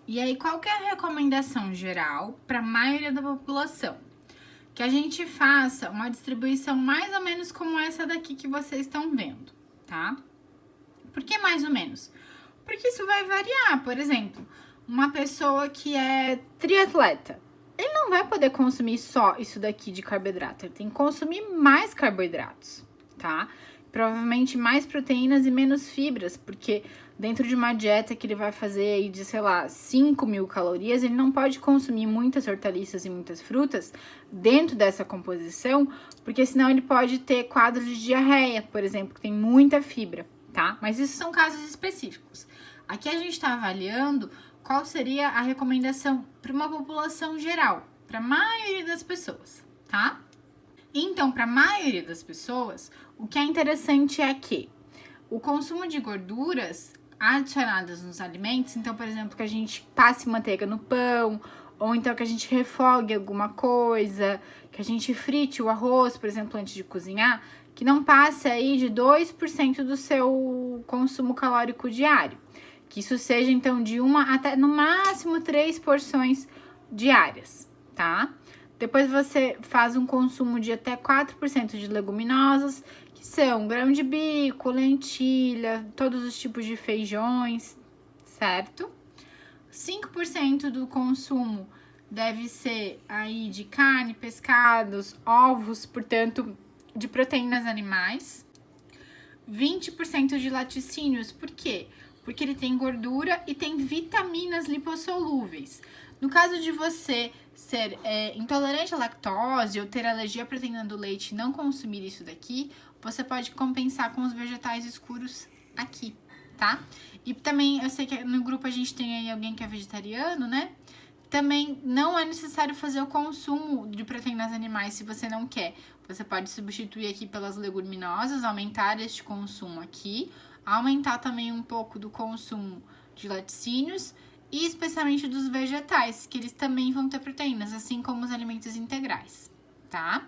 E aí, qual que é a recomendação geral para a maioria da população? Que a gente faça uma distribuição mais ou menos como essa daqui que vocês estão vendo, tá? Por que mais ou menos? Porque isso vai variar. Por exemplo, uma pessoa que é triatleta, ele não vai poder consumir só isso daqui de carboidrato, ele tem que consumir mais carboidratos, tá? Provavelmente mais proteínas e menos fibras, porque dentro de uma dieta que ele vai fazer aí de, sei lá, 5.000 calorias, ele não pode consumir muitas hortaliças e muitas frutas dentro dessa composição, porque senão ele pode ter quadro de diarreia, por exemplo, que tem muita fibra, tá? Mas isso são casos específicos. Aqui a gente está avaliando qual seria a recomendação para uma população geral, para a maioria das pessoas, tá? Então, para a maioria das pessoas, o que é interessante é que o consumo de gorduras adicionadas nos alimentos, então, por exemplo, que a gente passe manteiga no pão, ou então que a gente refogue alguma coisa, que a gente frite o arroz, por exemplo, antes de cozinhar, que não passe aí de 2% do seu consumo calórico diário. Que isso seja, então, de 1 até, no máximo, 3 porções diárias, tá? Depois você faz um consumo de até 4% de leguminosas, que são grão de bico, lentilha, todos os tipos de feijões, certo? 5% do consumo deve ser aí de carne, pescados, ovos, portanto, de proteínas animais. 20% de laticínios, por quê? Porque ele tem gordura e tem vitaminas lipossolúveis. No caso de você ser intolerante à lactose ou ter alergia à proteína do leite e não consumir isso daqui, você pode compensar com os vegetais escuros aqui, tá? E também, eu sei que no grupo a gente tem aí alguém que é vegetariano, né? Também não é necessário fazer o consumo de proteínas animais se você não quer. Você pode substituir aqui pelas leguminosas, aumentar este consumo aqui, aumentar também um pouco do consumo de laticínios e especialmente dos vegetais, que eles também vão ter proteínas, assim como os alimentos integrais, tá?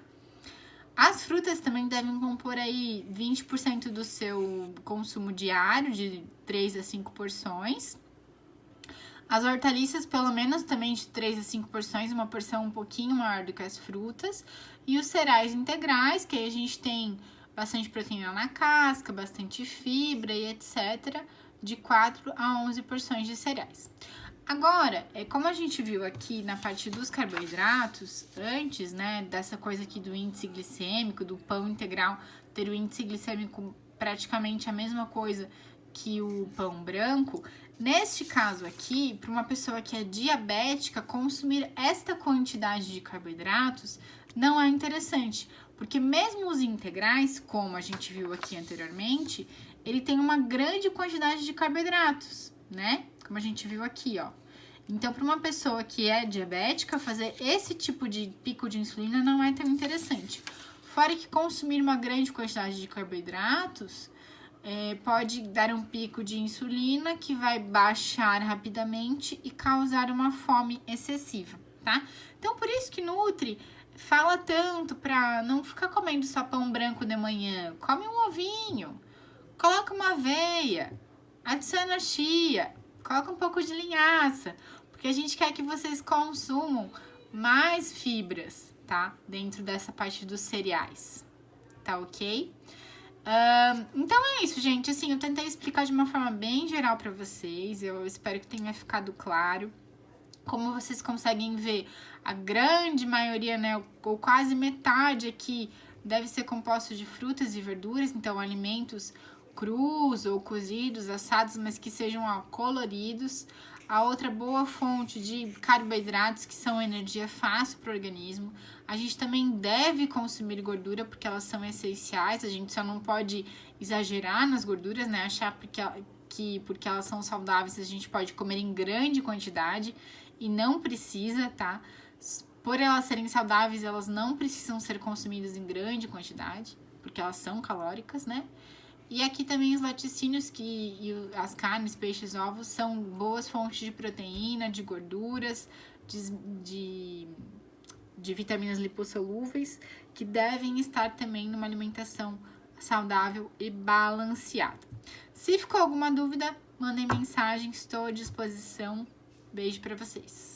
As frutas também devem compor aí 20% do seu consumo diário, de 3 a 5 porções. As hortaliças, pelo menos, também de 3 a 5 porções, uma porção um pouquinho maior do que as frutas. E os cereais integrais, que aí a gente tem bastante proteína na casca, bastante fibra e etc., de 4 a 11 porções de cereais. Agora, como a gente viu aqui na parte dos carboidratos, antes, né, dessa coisa aqui do índice glicêmico, do pão integral ter o índice glicêmico praticamente a mesma coisa que o pão branco, neste caso aqui, para uma pessoa que é diabética, consumir esta quantidade de carboidratos não é interessante, porque mesmo os integrais, como a gente viu aqui anteriormente, ele tem uma grande quantidade de carboidratos, né? Como a gente viu aqui, ó. Então, para uma pessoa que é diabética, fazer esse tipo de pico de insulina não é tão interessante. Fora que consumir uma grande quantidade de carboidratos pode dar um pico de insulina que vai baixar rapidamente e causar uma fome excessiva, tá? Então, por isso que Nutri fala tanto para não ficar comendo só pão branco de manhã. Come um ovinho, coloca uma aveia, adiciona chia, coloca um pouco de linhaça, porque a gente quer que vocês consumam mais fibras, tá? Dentro dessa parte dos cereais, tá ok? Então é isso, gente. Assim, eu tentei explicar de uma forma bem geral para vocês. Eu espero que tenha ficado claro. Como vocês conseguem ver, a grande maioria, né, ou quase metade aqui, deve ser composto de frutas e verduras. Então, alimentos crus ou cozidos, assados, mas que sejam coloridos. A outra boa fonte de carboidratos, que são energia fácil para o organismo. A gente também deve consumir gordura, porque elas são essenciais. A gente só não pode exagerar nas gorduras, né? Achar porque elas são saudáveis, a gente pode comer em grande quantidade e não precisa, tá? Por elas serem saudáveis, elas não precisam ser consumidas em grande quantidade, porque elas são calóricas, né? E aqui também os laticínios e as carnes, peixes, ovos são boas fontes de proteína, de gorduras, de vitaminas lipossolúveis, que devem estar também numa alimentação saudável e balanceada. Se ficou alguma dúvida, mandem mensagem, estou à disposição. Beijo pra vocês.